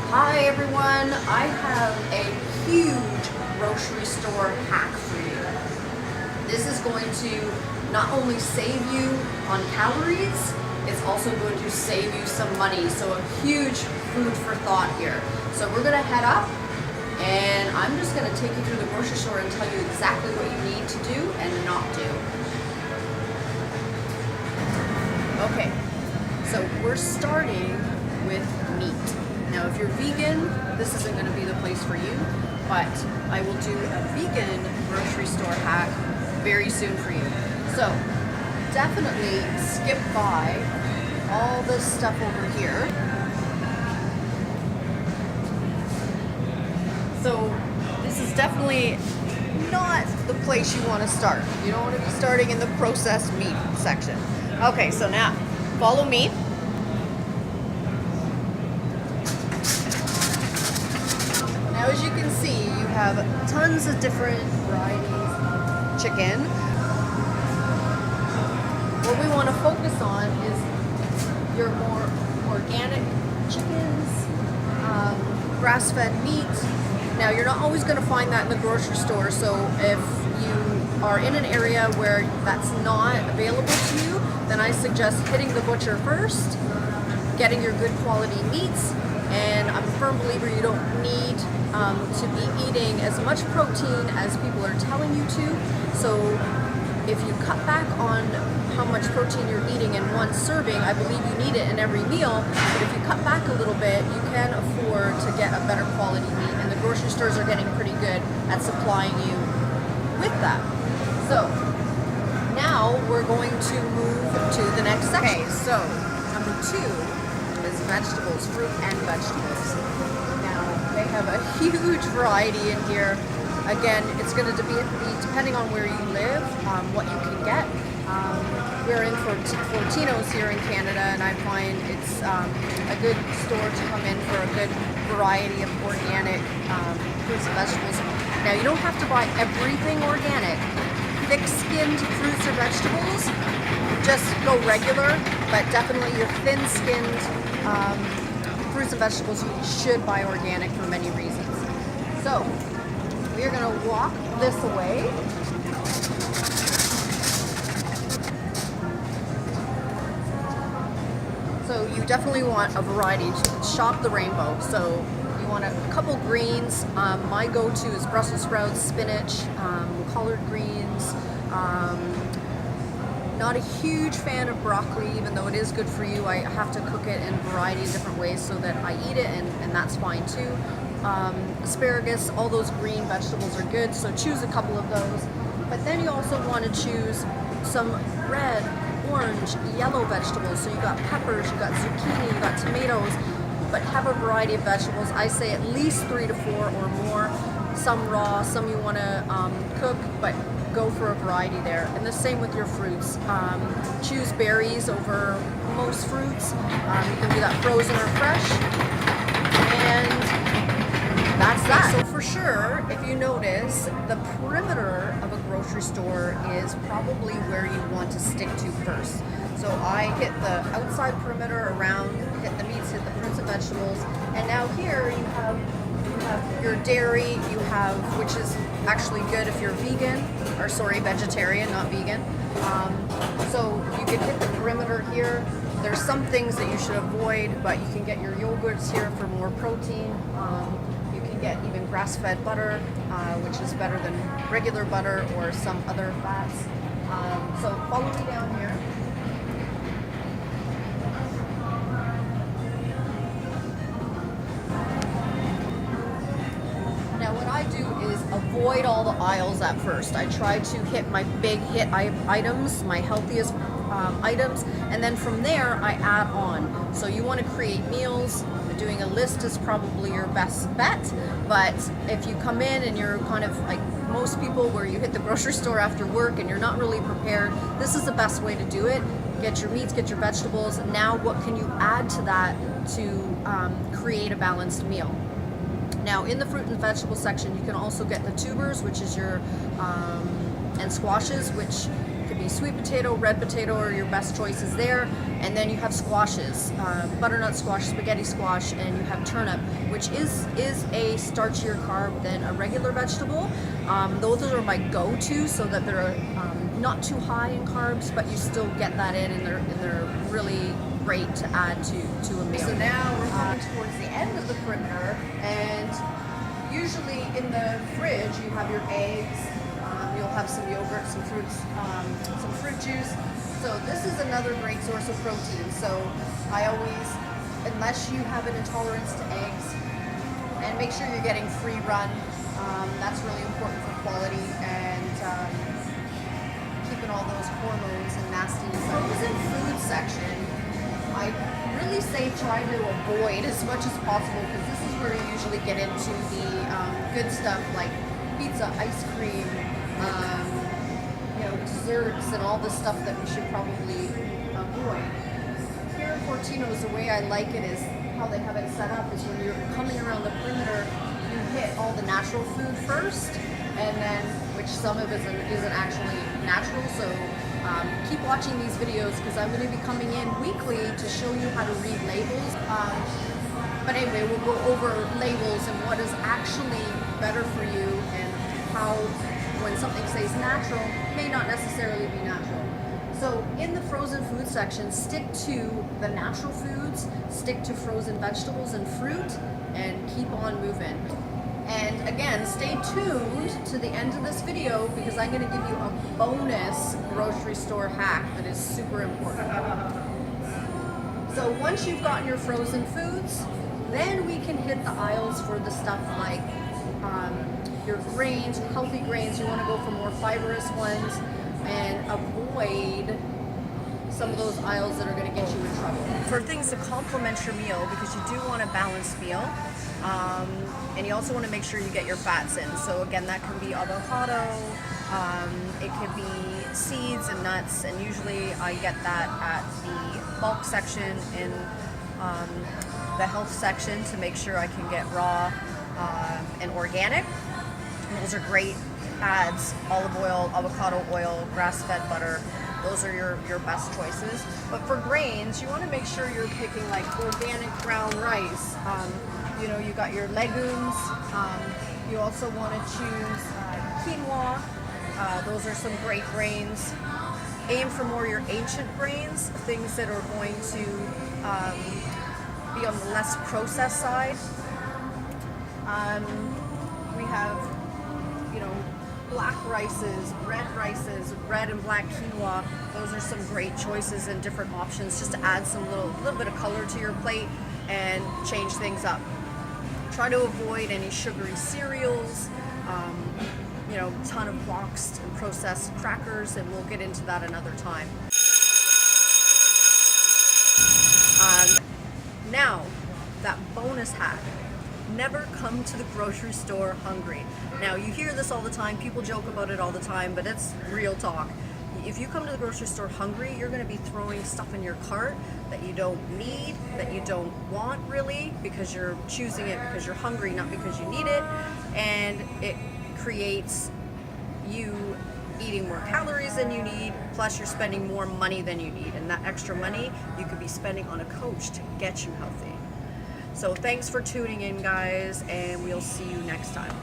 Hi everyone, I have a huge grocery store hack for you. This is going to not only save you on calories, it's also going to save you some money. So a huge food for thought here. So we're gonna head up and I'm just gonna take you through the grocery store and tell you exactly what you need to do and not do. Okay, so we're starting with meat. Now, if you're vegan, this isn't going to be the place for you, but I will do a vegan grocery store hack very soon for you. So, definitely skip by all this stuff over here. So, this is definitely not the place you want to start. You don't want to be starting in the processed meat section. Okay, so now, follow me. Now, as you can see, you have tons of different varieties of chicken. What we want to focus on is your more organic chickens, grass-fed meat. Now, you're not always going to find that in the grocery store, so if you are in an area where that's not available to you, then I suggest hitting the butcher first, getting your good quality meats, and I'm a firm believer you don't need to be eating as much protein as people are telling you to. So if you cut back on how much protein you're eating in one serving, I believe you need it in every meal, but if you cut back a little bit, you can afford to get a better quality meat, and the grocery stores are getting pretty good at supplying you with that. So now we're going to move to the next section. Okay, so number 2 is vegetables, fruit and vegetables. Now, they have a huge variety in here. Again, it's going to be depending on where you live, what you can get. We're in Fortino's here in Canada, and I find it's a good store to come in for a good variety of organic fruits and vegetables. Now, you don't have to buy everything organic. Thick-skinned fruits or vegetables, just go regular, but definitely your thin-skinned fruits and vegetables you should buy organic for many reasons. So we're going to walk this away. So you definitely want a variety to shop the rainbow. So you want a couple greens. My go-to is Brussels sprouts, spinach, collard greens. Not a huge fan of broccoli, even though it is good for you. I have to cook it in a variety of different ways so that I eat it, and that's fine too. Asparagus, all those green vegetables are good, so choose a couple of those. But then you also want to choose some red, orange, yellow vegetables. So you got peppers, you got zucchini, you got tomatoes, but have a variety of vegetables. I say at least 3 to 4 or more. Some raw, some you want to cook, but go for a variety there. And the same with your fruits. Choose berries over most fruits. You can do that frozen or fresh. And that's that. So for sure, if you notice, the perimeter of a grocery store is probably where you want to stick to first. So I hit the outside perimeter around, hit the meats, hit the fruits and vegetables, and now here you have your dairy, you have, which is actually good if you're vegan, or sorry, vegetarian, not vegan. So you can hit the perimeter here. There's some things that you should avoid, but you can get your yogurts here for more protein. You can get even grass-fed butter, which is better than regular butter or some other fats. So follow me down here. Avoid all the aisles at first. I try to hit my big hit items, my healthiest items, and then from there I add on. So you want to create meals. Doing a list is probably your best bet, but if you come in and you're kind of like most people where you hit the grocery store after work and you're not really prepared, this is the best way to do it. Get your meats, get your vegetables. Now what can you add to that to create a balanced meal? Now, in the fruit and vegetable section, you can also get the tubers, which is your, and squashes, which could be be sweet potato, red potato are your best choices there. And then you have squashes, butternut squash, spaghetti squash, and you have turnip, which is a starchier carb than a regular vegetable. Those are my go-to, so that they're not too high in carbs, but you still get that in, and they're really great to add to a meal. So now we're coming towards the end of the perimeter, and usually in the fridge you have your eggs, you'll have some yogurt, some fruits, some fruit juice. So this is another great source of protein. So I always, unless you have an intolerance to eggs, and make sure you're getting free run. That's really important for quality and keeping all those hormones and nastiness out. Frozen food section, I really say try to avoid as much as possible, because this is where you usually get into the good stuff like pizza, ice cream, desserts, and all the stuff that we should probably avoid. Here in Fortino's, the way I like it is how they have it set up is when you're coming around the perimeter, you hit all the natural food first, and then, which some of it isn't actually natural, so keep watching these videos, because I'm going to be coming in weekly to show you how to read labels. But anyway, we'll go over labels and what is actually better for you, and how when something says natural may not necessarily be natural. So in the frozen food section, stick to the natural foods, stick to frozen vegetables and fruit, and keep on moving. And again, stay tuned to the end of this video, because I'm going to give you a bonus grocery store hack that is super important. So once you've gotten your frozen foods, then we can hit the aisles for the stuff like your grains, healthy grains. You want to go for more fibrous ones, and avoid some of those aisles that are going to get you in trouble. For things to complement your meal, because you do want a balanced meal, and you also want to make sure you get your fats in. So again, that can be avocado, it could be seeds and nuts, and usually I get that at the bulk section in the health section to make sure I can get raw and organic. And those are great adds. Olive oil, avocado oil, grass-fed butter. Those are your best choices. But for grains, you want to make sure you're picking like organic brown rice. You got your legumes. You also want to choose quinoa. Those are some great grains. Aim for more your ancient grains, things that are going to be on the less processed side. We have, black rices, red and black quinoa. Those are some great choices and different options, just to add some little bit of color to your plate and change things up. Try to avoid any sugary cereals, ton of boxed and processed crackers, and we'll get into that another time. Now, that bonus hack. Never come to the grocery store hungry. Now, you hear this all the time, people joke about it all the time, but it's real talk. If you come to the grocery store hungry, you're going to be throwing stuff in your cart that you don't need, that you don't want really, because you're choosing it because you're hungry, not because you need it, and it creates you eating more calories than you need, plus you're spending more money than you need, and that extra money you could be spending on a coach to get you healthy. So thanks for tuning in, guys, and we'll see you next time.